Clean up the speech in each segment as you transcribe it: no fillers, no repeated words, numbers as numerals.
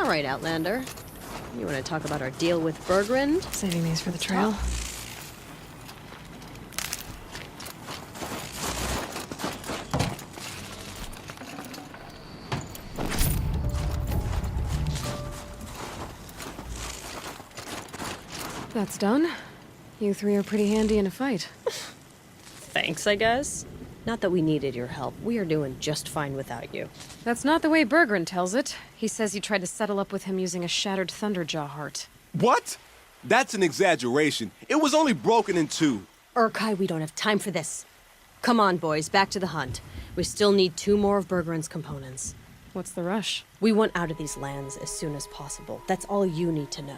right, Outlander. You want to talk about our deal with Bergrund? Saving these for the trail. That's done. You three are pretty handy in a fight. Thanks, I guess. Not that we needed your help. We are doing just fine without you. That's not the way Bergrund tells it. He says you tried to settle up with him using a shattered Thunderjaw heart. What? That's an exaggeration. It was only broken in two. Urkai, we don't have time for this. Come on, boys, back to the hunt. We still need 2 more of Bergrund's components. What's the rush? We want out of these lands as soon as possible. That's all you need to know.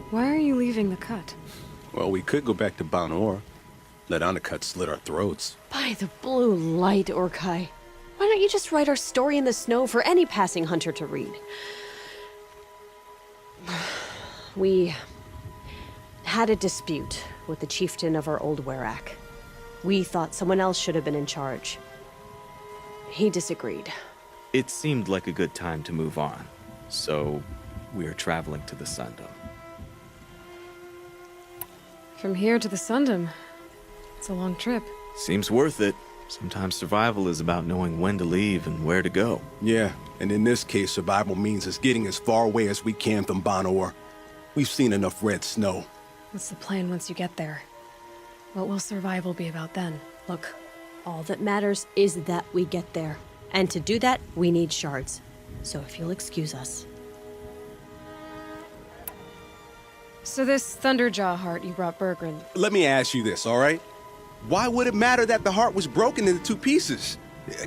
Why are you leaving the cut? Well, we could go back to Banor. Let Undercut slit our throats. By the blue light, Urkai. Why don't you just write our story in the snow for any passing hunter to read? We had a dispute with the chieftain of our old Werak. We thought someone else should have been in charge. He disagreed. It seemed like a good time to move on, so we're traveling to the Sundom. From here to the Sundom. It's a long trip. Seems worth it. Sometimes survival is about knowing when to leave and where to go. Yeah, and in this case, survival means us getting as far away as we can from Banor. We've seen enough red snow. What's the plan once you get there? What will survival be about then? Look, all that matters is that we get there. And to do that, we need shards. So if you'll excuse us. So this Thunderjaw heart you brought Bergrund. Let me ask you this, all right? Why would it matter that the heart was broken into 2 pieces?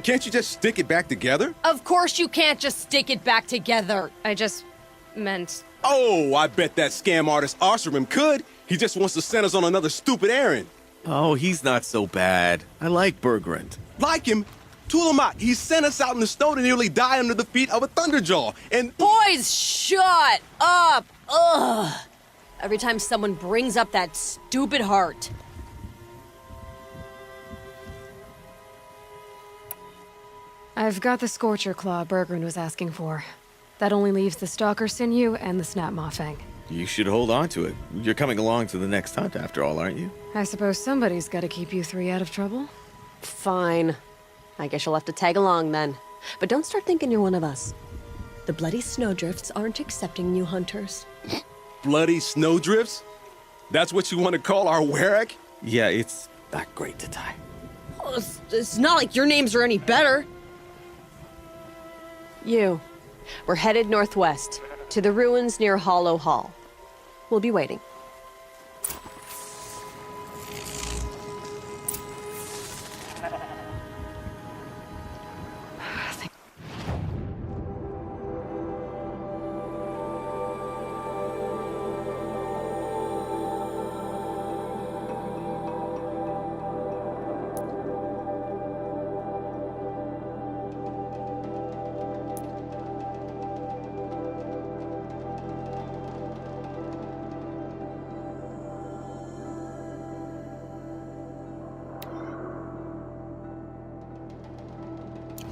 Can't you just stick it back together? Of course you can't just stick it back together. I just meant... Oh, I bet that scam artist Arsarim could. He just wants to send us on another stupid errand. Oh, he's not so bad. I like Bergrund. Like him, Tulamak, he sent us out in the snow to nearly die under the feet of a Thunderjaw. And Boys, shut up! Ugh! Every time someone brings up that stupid heart. I've got the Scorcher Claw Bergrund was asking for. That only leaves the Stalker Sinew and the Snapmaw Fang. You should hold on to it. You're coming along to the next hunt after all, aren't you? I suppose somebody's gotta keep you three out of trouble. Fine. I guess you'll have to tag along then. But don't start thinking you're one of us. The bloody snowdrifts aren't accepting new hunters. bloody snowdrifts? That's what you want to call our Werak? Yeah, it's not great to tie. Well, it's not like your names are any better. We're headed northwest, to the ruins near Hollow Hall. We'll be waiting.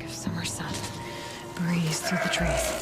Summer sun. Breeze through the trees.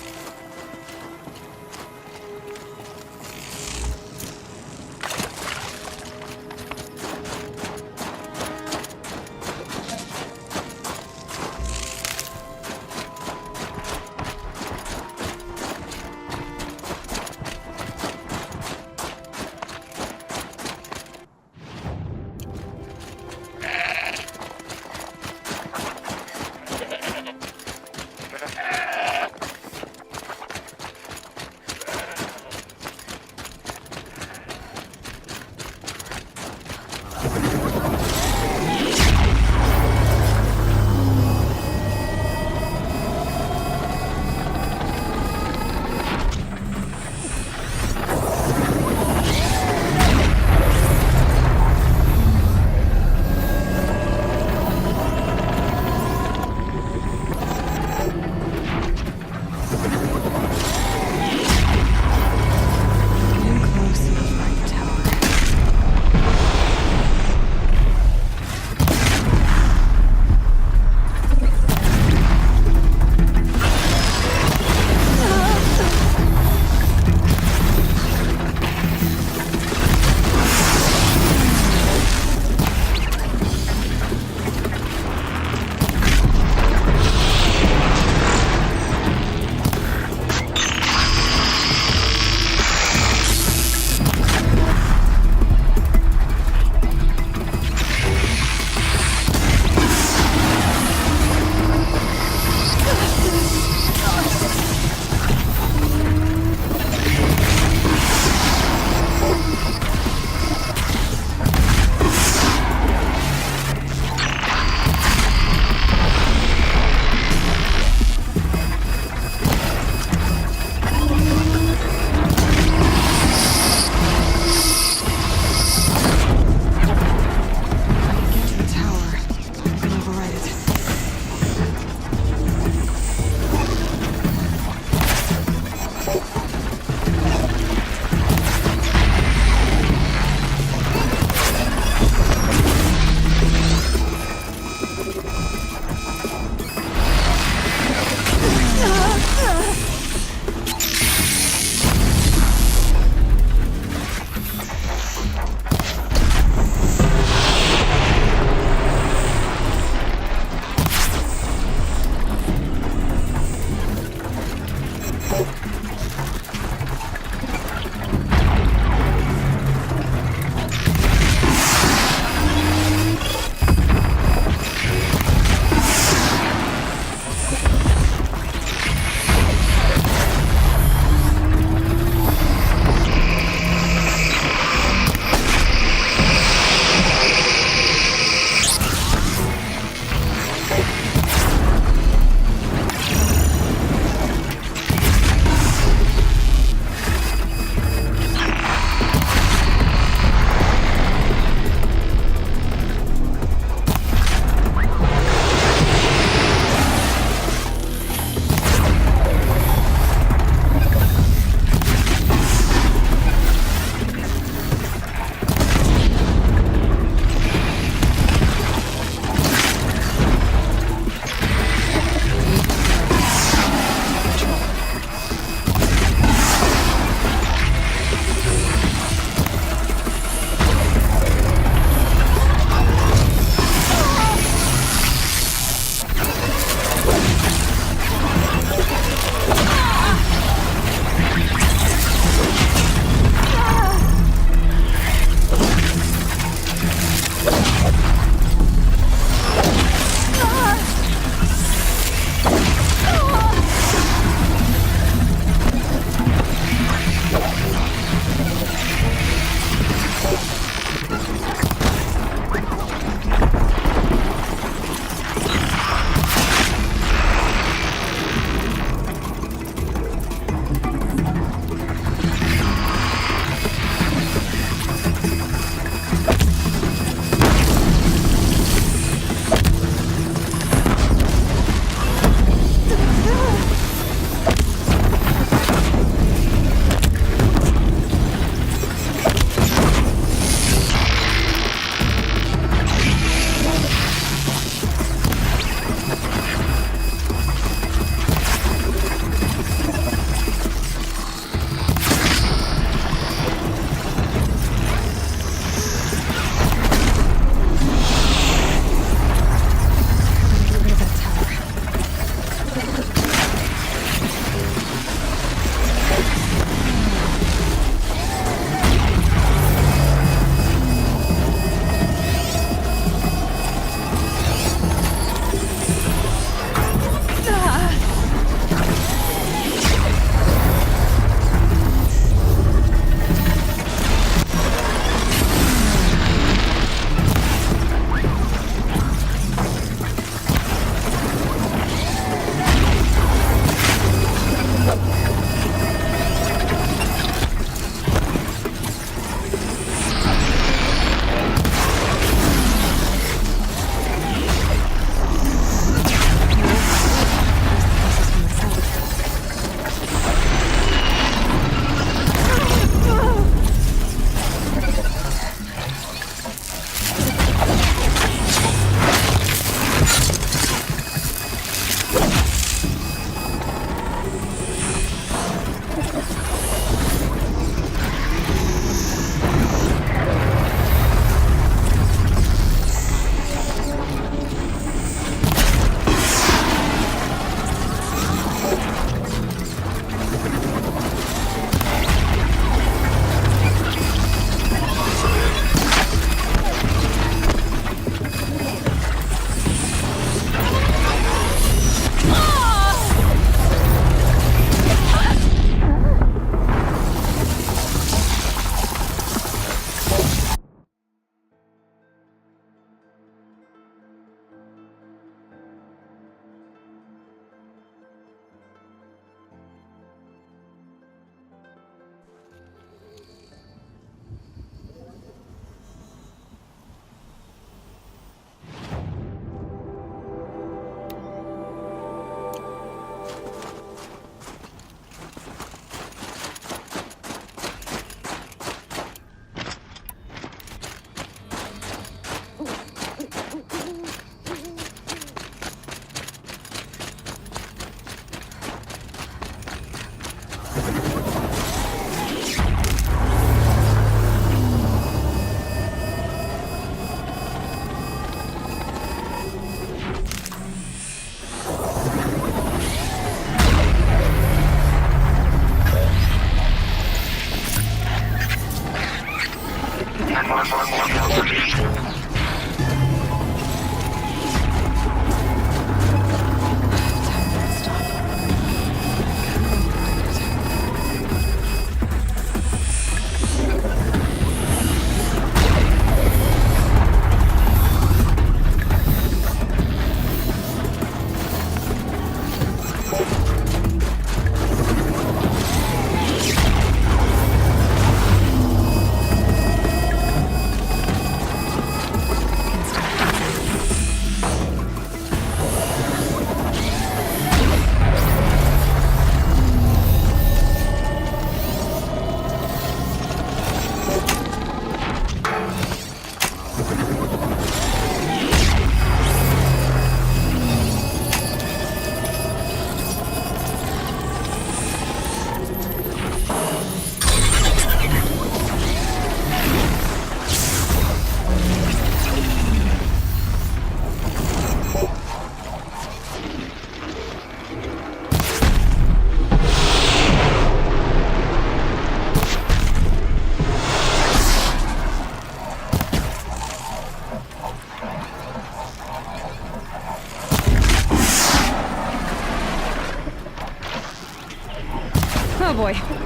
convoy.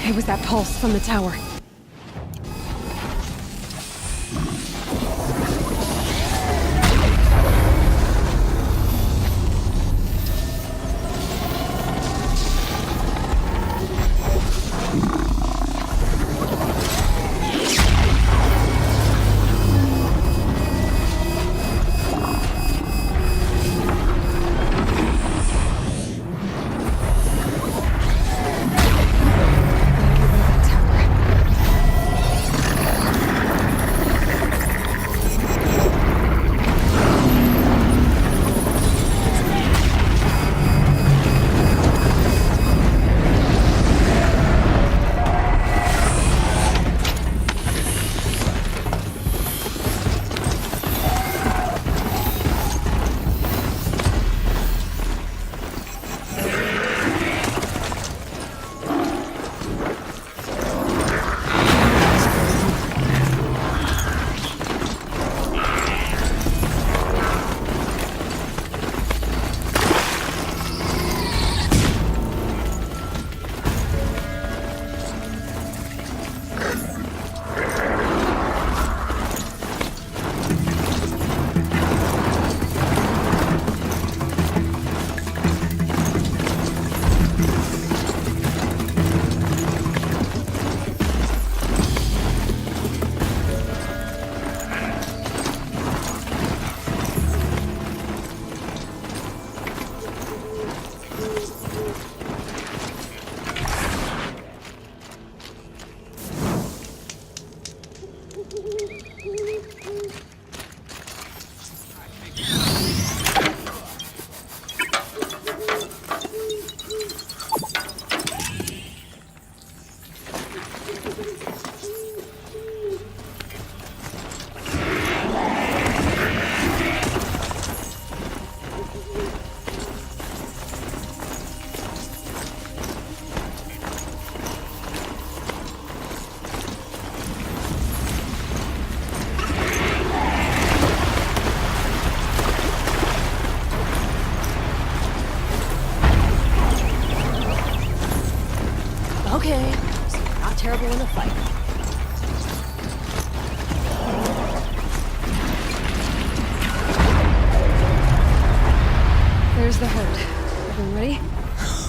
It was that pulse from the tower.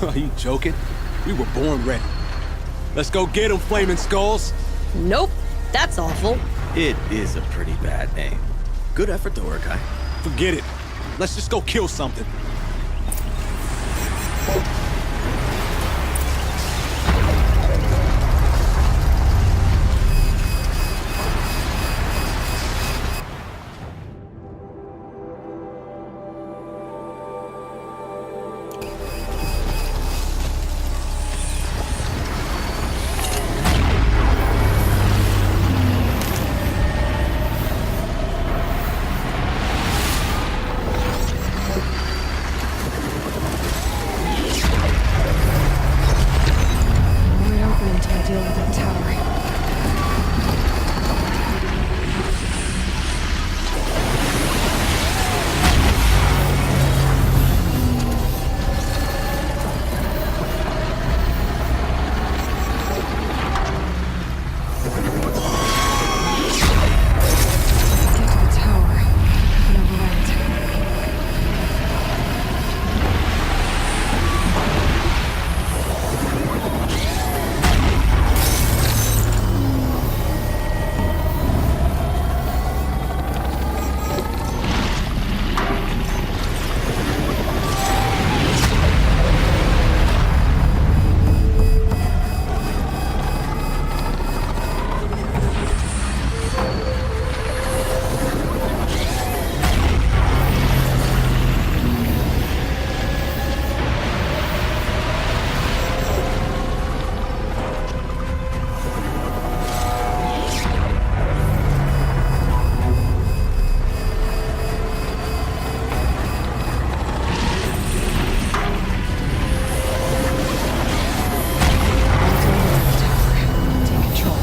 Are you joking? We were born ready. Let's go get 'em, Flaming Skulls! Nope, that's awful. It is a pretty bad name. Good effort though, Urkai. Forget it. Let's just go kill something. Wide open until I deal with that tower. Get to the tower. I can override it. Take control.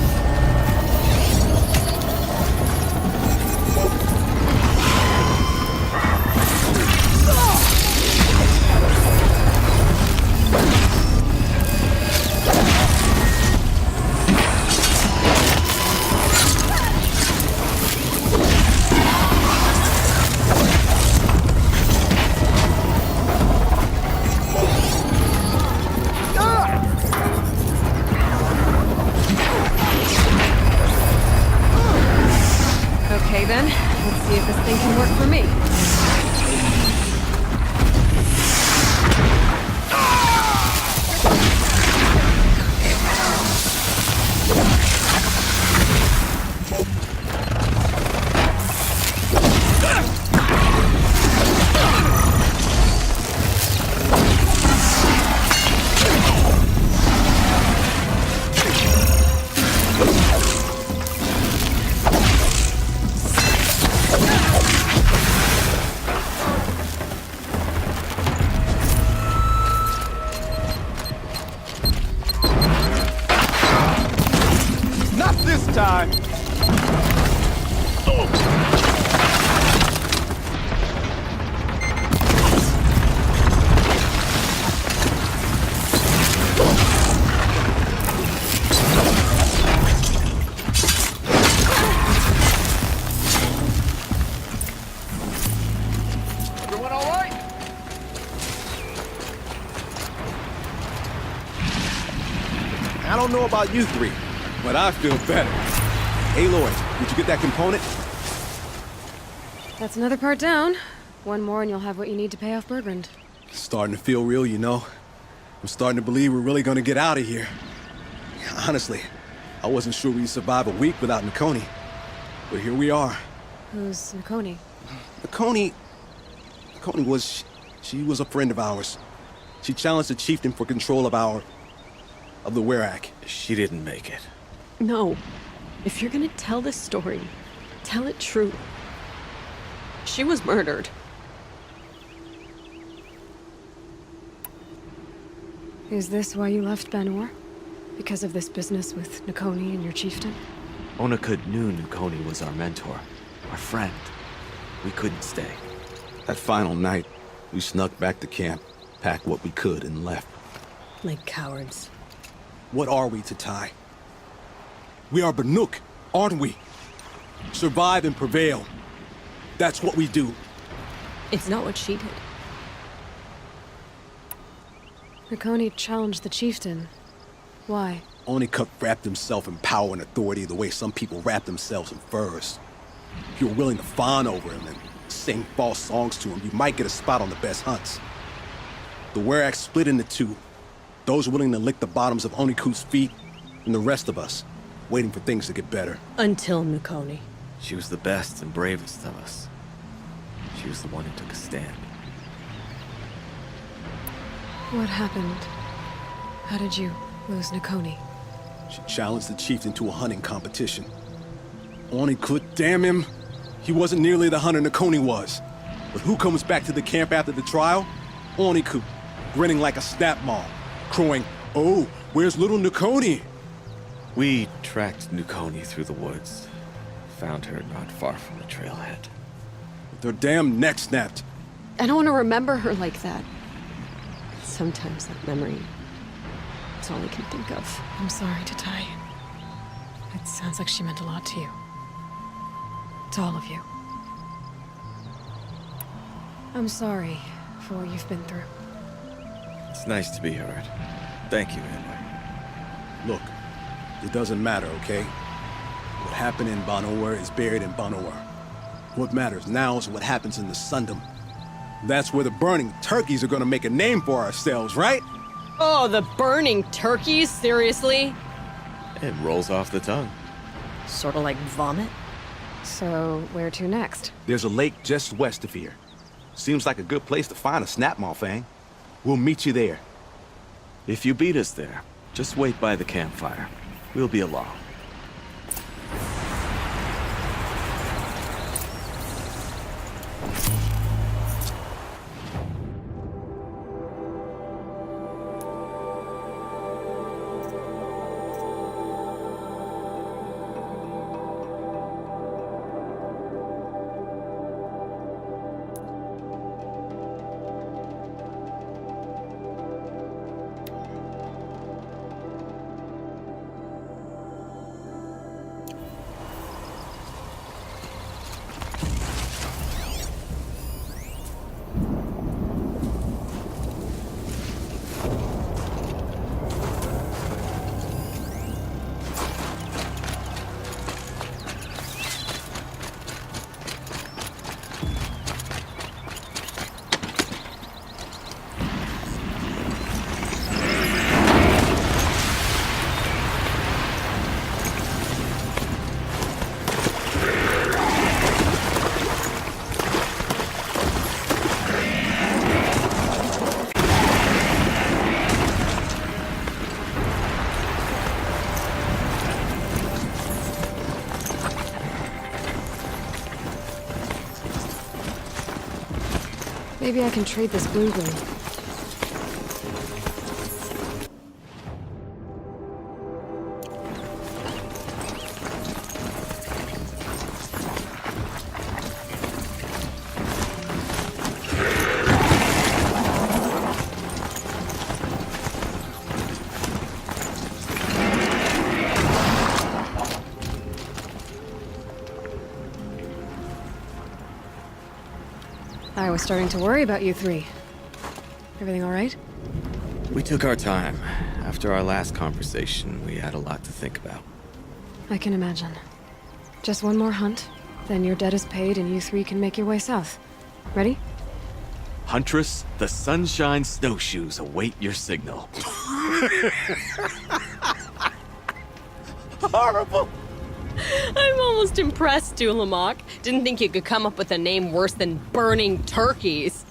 Okay then, let's see if this thing can work for me. Not this time! Everyone all right? I don't know about you three, but I feel better. Hey, Lloyd, did you get that component? That's another part down. One more and you'll have what you need to pay off Bergrand. Starting to feel real, you know. I'm starting to believe we're really gonna get out of here. Honestly, I wasn't sure we'd survive a week without Nakoni. But here we are. Who's Nakoni? Nakoni was... she was a friend of ours. She challenged the chieftain for control of the Werak. She didn't make it. No. If you're gonna tell this story, tell it true. She was murdered. Is this why you left Banor? Because of this business with Nakoni and your chieftain? Onakud knew Nakoni was our mentor, our friend. We couldn't stay. That final night, we snuck back to camp, packed what we could, and left. Like cowards. What are we to Ty? We are Banuk, aren't we? Survive and prevail. That's what we do. It's not what she did. Nakoni challenged the chieftain. Why? Onikup wrapped himself in power and authority the way some people wrap themselves in furs. If you were willing to fawn over him and sing false songs to him, you might get a spot on the best hunts. The Werak split into two. Those willing to lick the bottoms of Onikup's feet, and the rest of us, waiting for things to get better. Until Nakoni. She was the best and bravest of us. She was the one who took a stand. What happened? How did you lose Nakoni? She challenged the chieftain to a hunting competition. Onikup, damn him, he wasn't nearly the hunter Nakoni was. But who comes back to the camp after the trial? Onikup, grinning like a snap maw, crowing, "Oh, where's little Nakoni?" We tracked Nakoni through the woods. Found her not far from the trailhead. With their damn neck snapped. I don't want to remember her like that. Sometimes that memory is all I can think of. I'm sorry, Tatai. It sounds like she meant a lot to you. To all of you. I'm sorry for what you've been through. It's nice to be heard. Thank you, anyway. Look, it doesn't matter, okay? What happened in Banowar is buried in Banowar. What matters now is what happens in the Sundom. That's where the burning turkeys are gonna make a name for ourselves, right? Oh, the burning turkeys? Seriously? It rolls off the tongue. Sort of like vomit? So, where to next? There's a lake just west of here. Seems like a good place to find a snapmaw fang. We'll meet you there. If you beat us there, just wait by the campfire. We'll be along. Maybe I can trade this blue ring. I was starting to worry about you three. Everything all right? We took our time. After our last conversation, we had a lot to think about. I can imagine. Just one more hunt, then your debt is paid and you three can make your way south. Ready? Huntress, the Sunshine Snowshoes await your signal. Horrible! I'm almost impressed, Dulamok. Didn't think you could come up with a name worse than burning turkeys.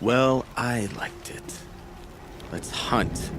Well, I liked it. Let's hunt.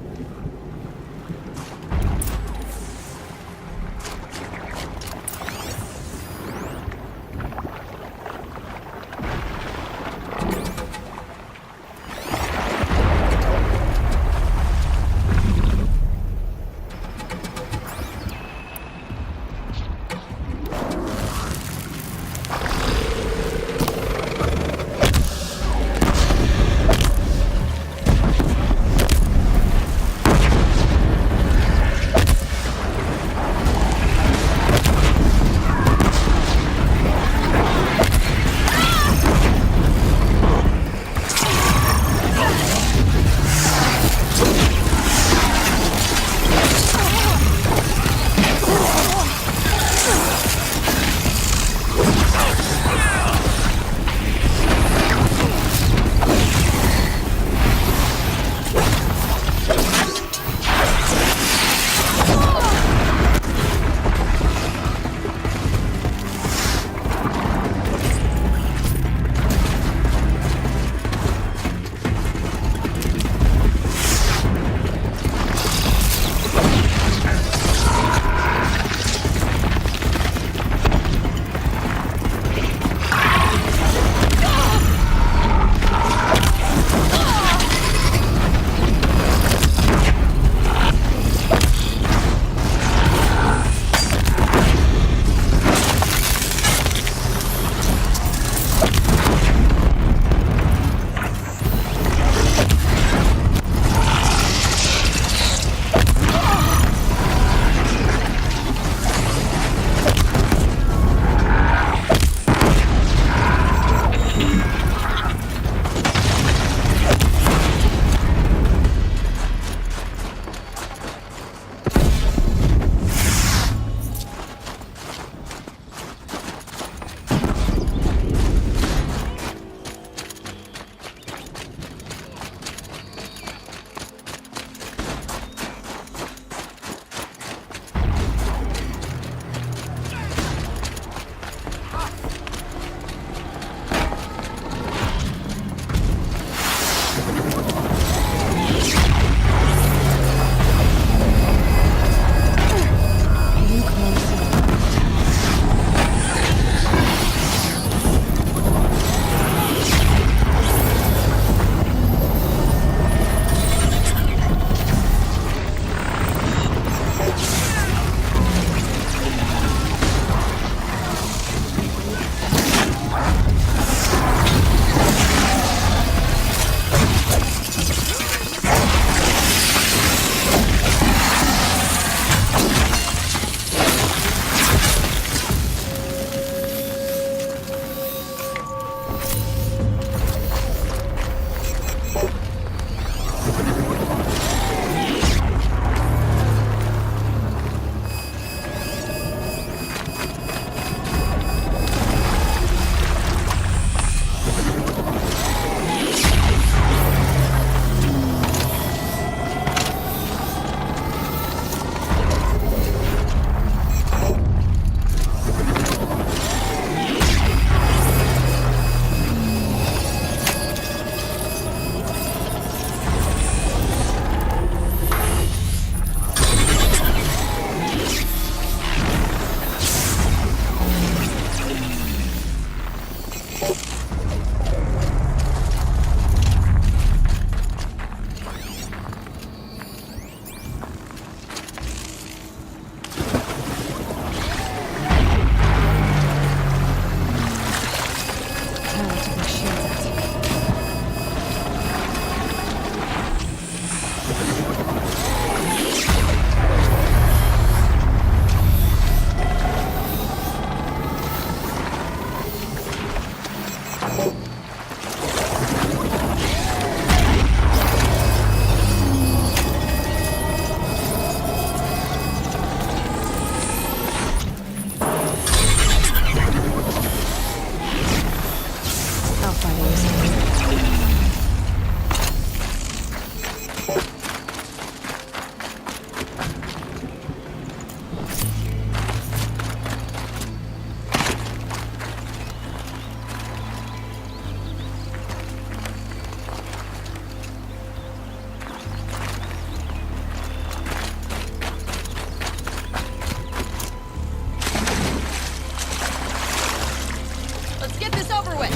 Let's get this over with!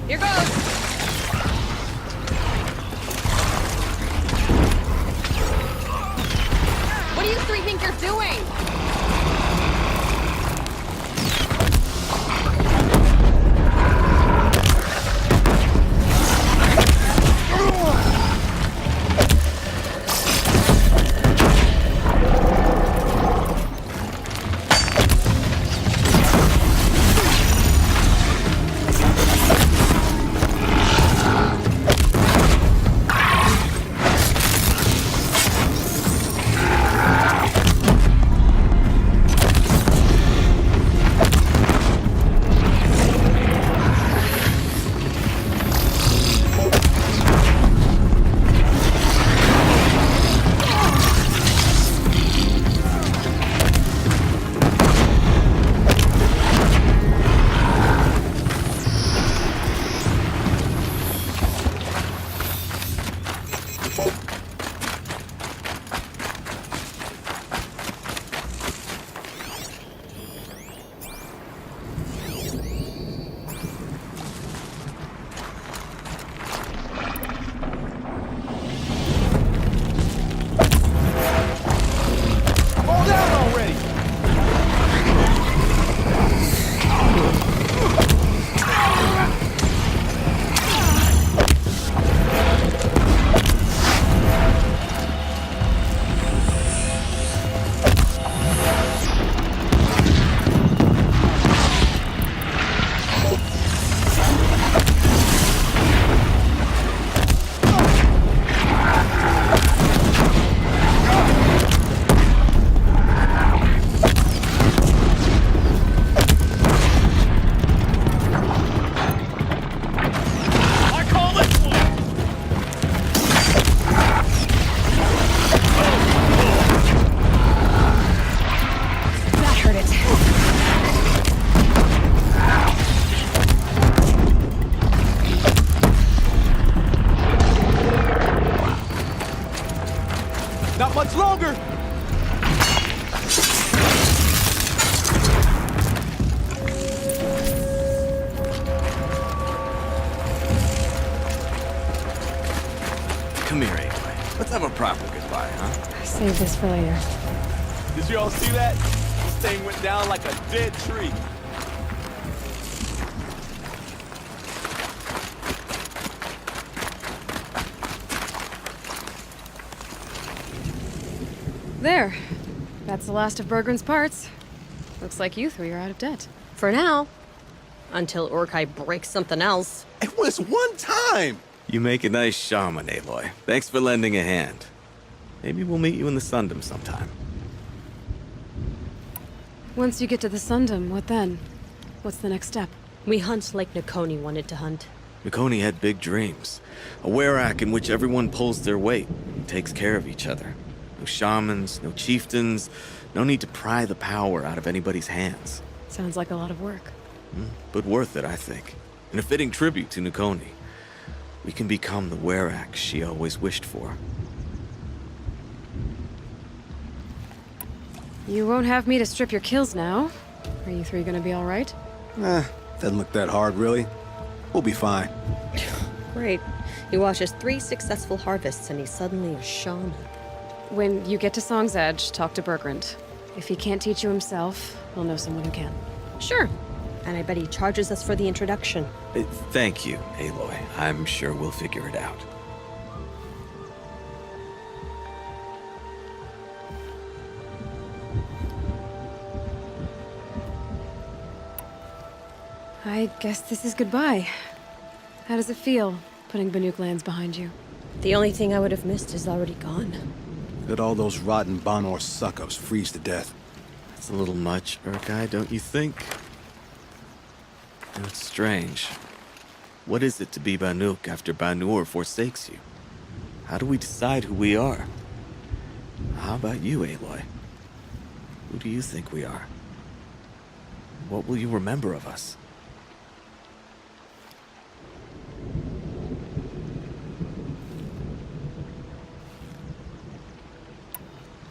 Here goes! What do you three think you're doing? Not much longer! Come here, Aloy. Let's have a proper goodbye, huh? Save this for later. Did you all see that? This thing went down like a dead tree. There. That's the last of Bergren's parts. Looks like you three are out of debt. For now. Until Urkai breaks something else. It was one time! You make a nice shaman, Aloy. Thanks for lending a hand. Maybe we'll meet you in the Sundom sometime. Once you get to the Sundom, what then? What's the next step? We hunt like Nakoni wanted to hunt. Nakoni had big dreams. A werak in which everyone pulls their weight and takes care of each other. No shamans, no chieftains, no need to pry the power out of anybody's hands. Sounds like a lot of work. But worth it, I think. And a fitting tribute to Nakoni. We can become the werak she always wished for. You won't have me to strip your kills now. Are you three gonna be alright? Doesn't look that hard, really. We'll be fine. Great. He watches 3 successful harvests and he's suddenly a shaman. When you get to Song's Edge, talk to Bergrand. If he can't teach you himself, we'll know someone who can. Sure. And I bet he charges us for the introduction. Thank you, Aloy. I'm sure we'll figure it out. I guess this is goodbye. How does it feel, putting Banuk lands behind you? The only thing I would have missed is already gone. Let all those rotten Banor suck-ups freeze to death. It's a little much, Urkai, don't you think? It's strange. What is it to be Banuk after Banur forsakes you? How do we decide who we are? How about you, Aloy? Who do you think we are? What will you remember of us?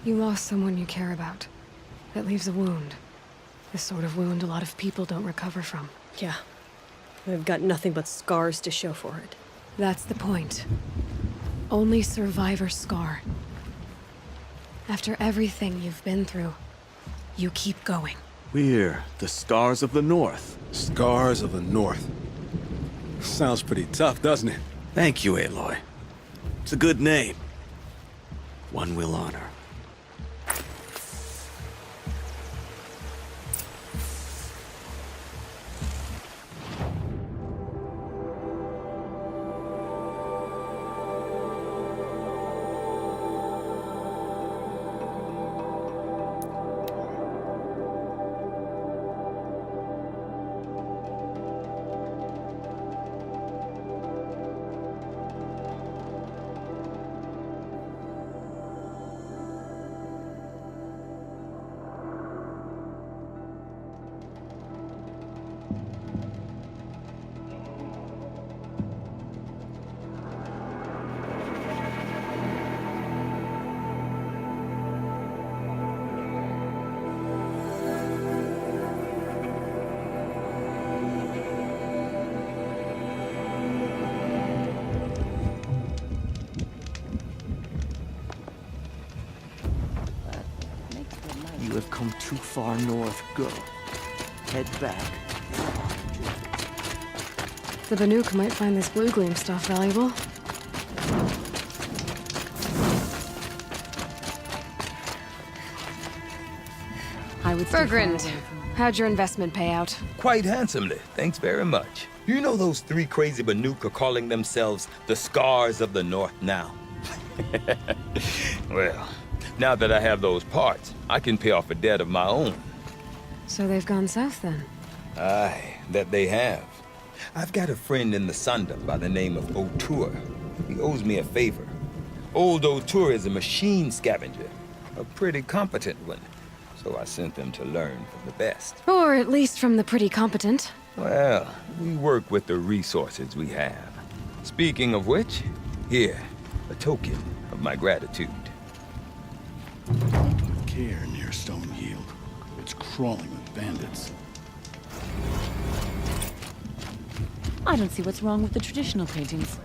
You lost someone you care about. That leaves a wound. The sort of wound a lot of people don't recover from. Yeah. I've got nothing but scars to show for it. That's the point. Only survivor's scar. After everything you've been through, you keep going. We're the Scars of the North. Scars of the North. Sounds pretty tough, doesn't it? Thank you, Aloy. It's a good name. One we'll honor. You have come too far north. Go. Head back. The Banuk might find this blue gleam stuff valuable. I would stay far Bergrand, away from them. how'd your investment pay out? Quite handsomely, thanks very much. You know those three crazy Banuk are calling themselves the Scars of the North now? Well, now that I have those parts, I can pay off a debt of my own. So they've gone south then? Aye, that they have. I've got a friend in the Sunda by the name of O'Toole. He owes me a favor. Old O'Toole is a machine scavenger, a pretty competent one. So I sent them to learn from the best. Or at least from the pretty competent. Well, we work with the resources we have. Speaking of which, here, a token of my gratitude. Care near Stone Yield. It's crawling with bandits. I don't see what's wrong with the traditional paintings.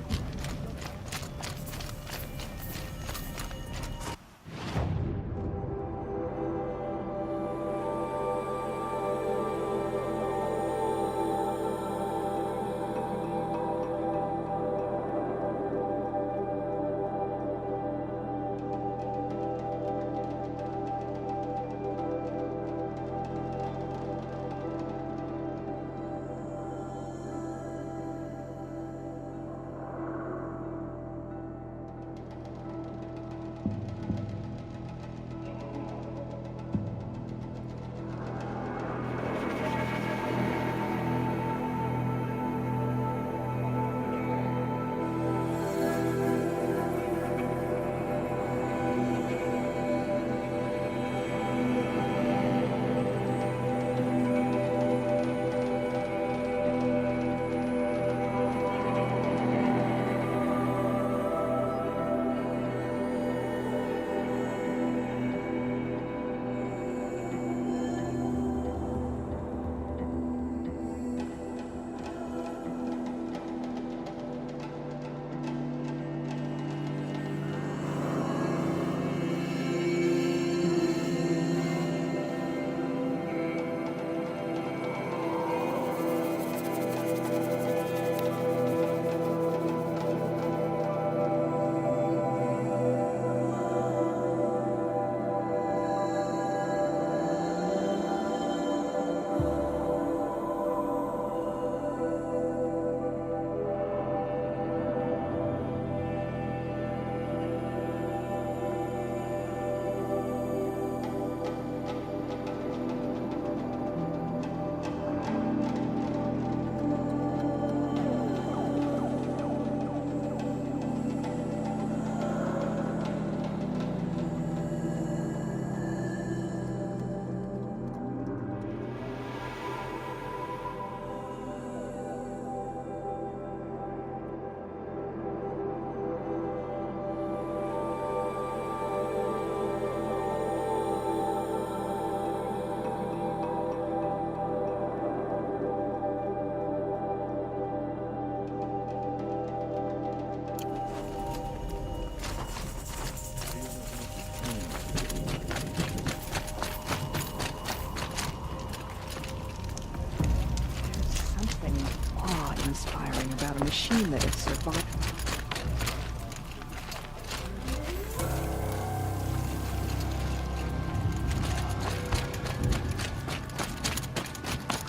machine that had survived.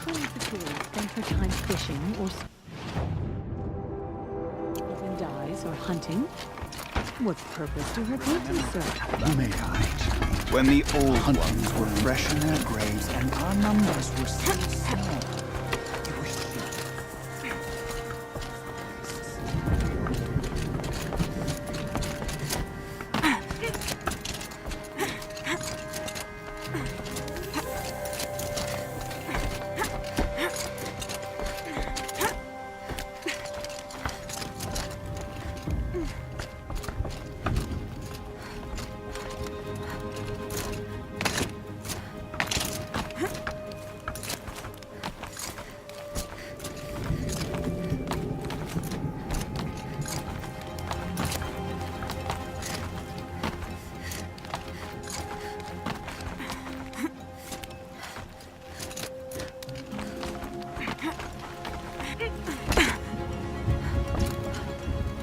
SHAREfactory spent her time fishing or even dies or hunting. What purpose do her paintings serve? May I? When the old ones were fresh in their graves and our numbers were still small, it was she.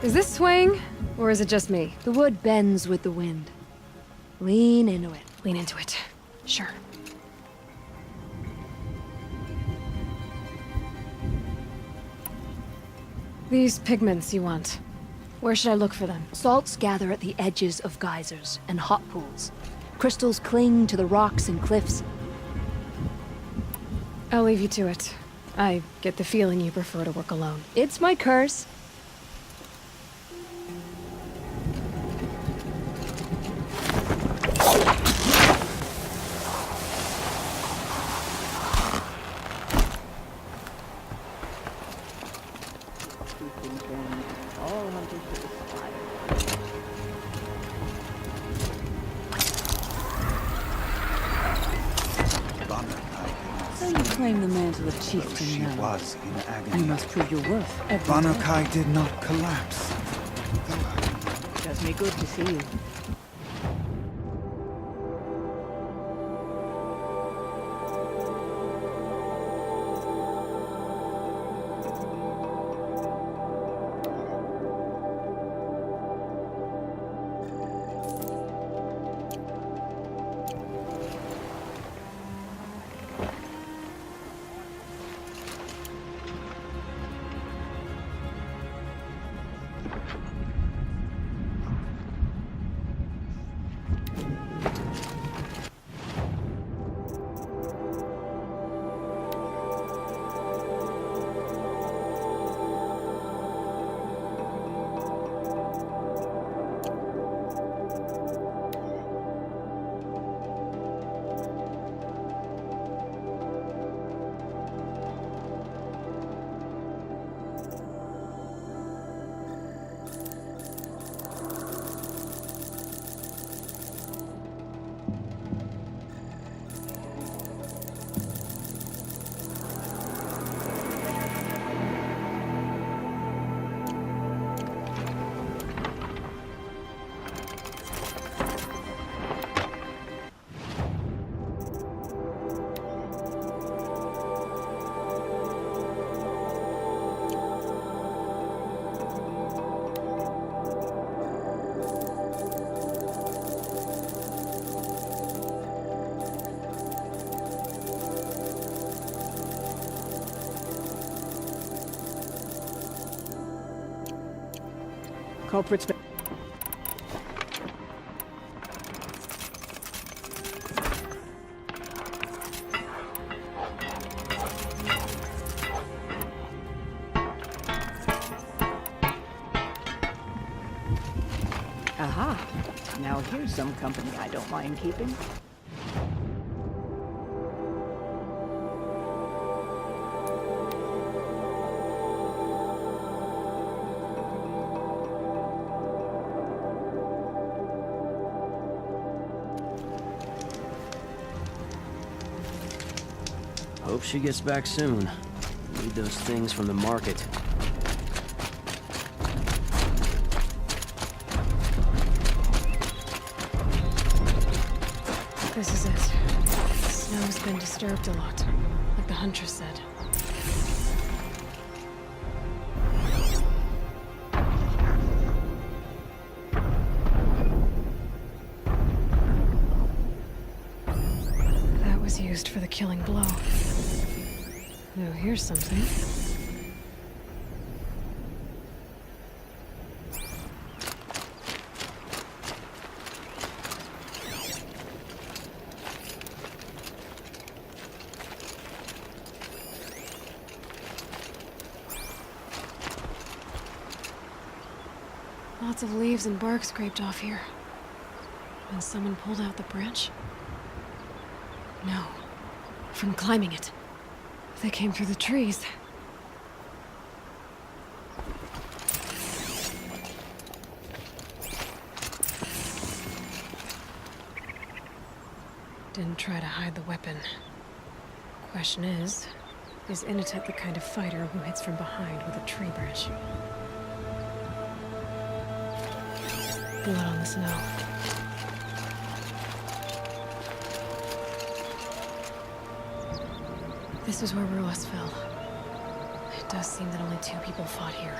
Is this swaying, or is it just me? The wood bends with the wind. Lean into it. Lean into it. Sure. These pigments you want. Where should I look for them? Salts gather at the edges of geysers and hot pools. Crystals cling to the rocks and cliffs. I'll leave you to it. I get the feeling you prefer to work alone. It's my curse. So you claim the mantle of chieftain She now. was in And agony. must prove your worth every day. Banakai did not collapse. Does me good to see you. Culprits. Aha! Now here's some company I don't mind keeping. Hope she gets back soon. Need those things from the market. This is it. The snow's been disturbed a lot, like the Huntress said. was used for the killing blow. Now here's something. Lots of leaves and bark scraped off here. And someone pulled out the branch? No. From climbing it. They came through the trees. Didn't try to hide the weapon. Question is Initet the kind of fighter who hits from behind with a tree branch? Blood on the snow. This is where Ruas fell. It does seem that only 2 people fought here.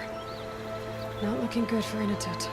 Not looking good for Initet.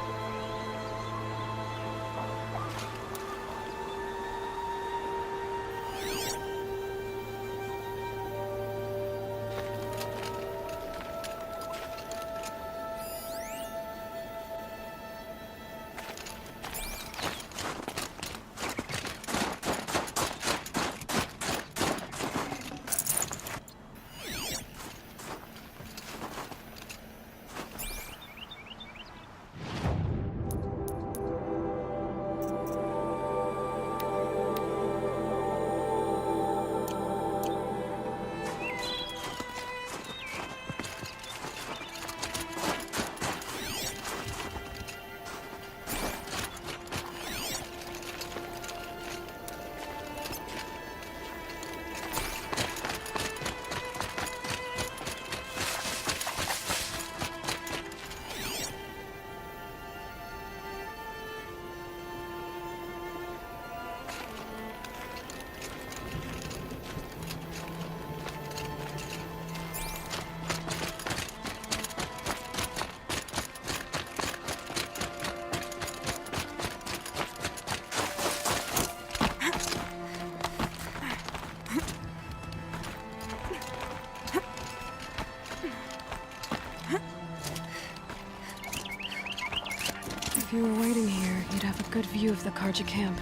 If you were waiting here, you'd have a good view of the Karja camp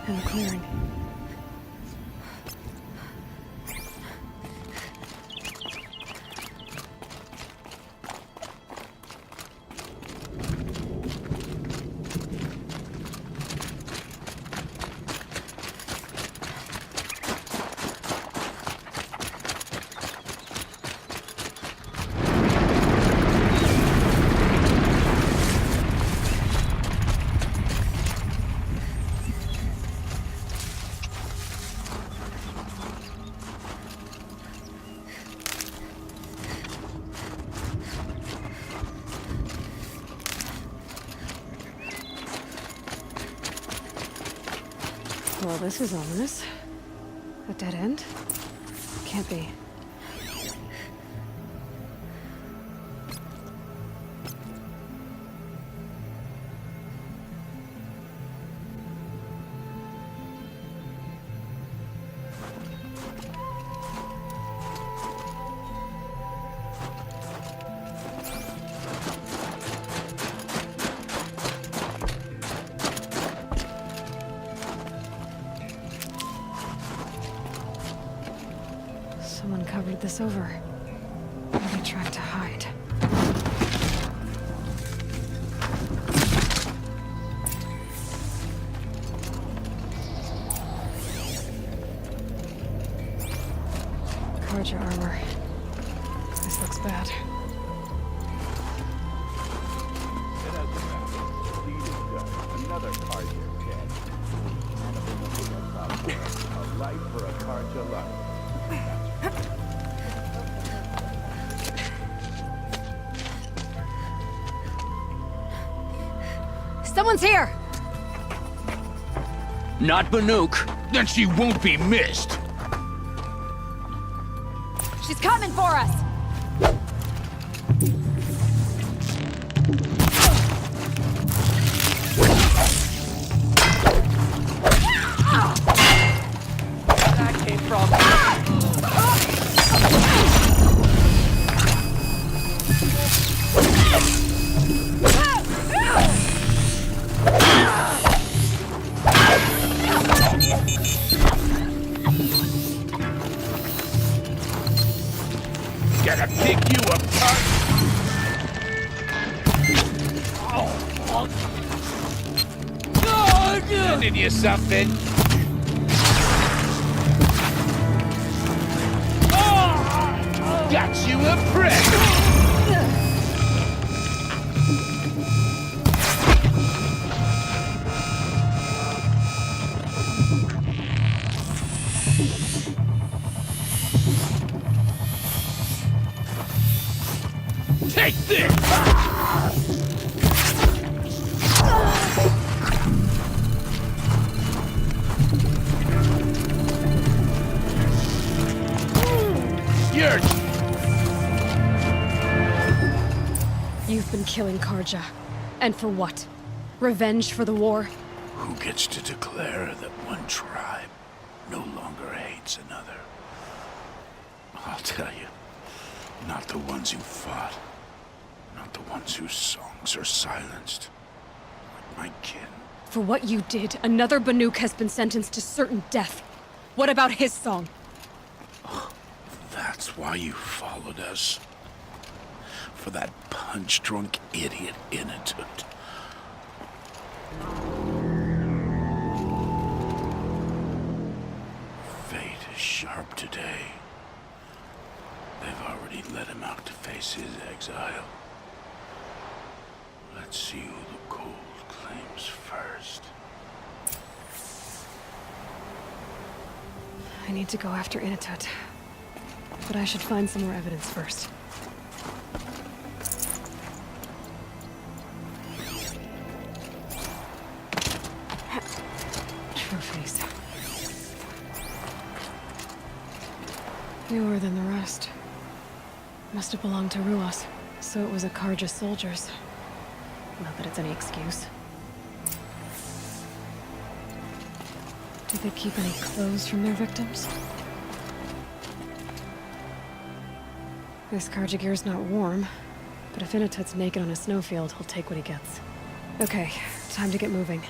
and the clearing. Well, this is ominous. A dead end? Can't be. Someone covered this over. Maybe tried to hide. Karja armor. This looks bad. Another Karja dead. A life for a Karja life. Someone's here! Not Banuk. Then she won't be missed. She's coming for us! I can't handing you something. Got you a present. Take this! You've been killing Karja. And for what? Revenge for the war? Who gets to declare that one tribe no longer hates another? I'll tell you, not the ones who fought. Not the ones whose songs are silenced. Like my kin. For what you did, another Banuk has been sentenced to certain death. What about his song? That's why you followed us. For that punch-drunk idiot Inatut. Fate is sharp today. They've already let him out to face his exile. Let's see who the cold claims first. I need to go after Inatut. But I should find some more evidence first. Trophies. Newer than the rest. Must have belonged to Ruas, so it was a Karja soldiers. Not that it's any excuse. Did they keep any clothes from their victims? This Karja gear's not warm, but if Inatut's naked on a snowfield, he'll take what he gets. Okay, time to get moving.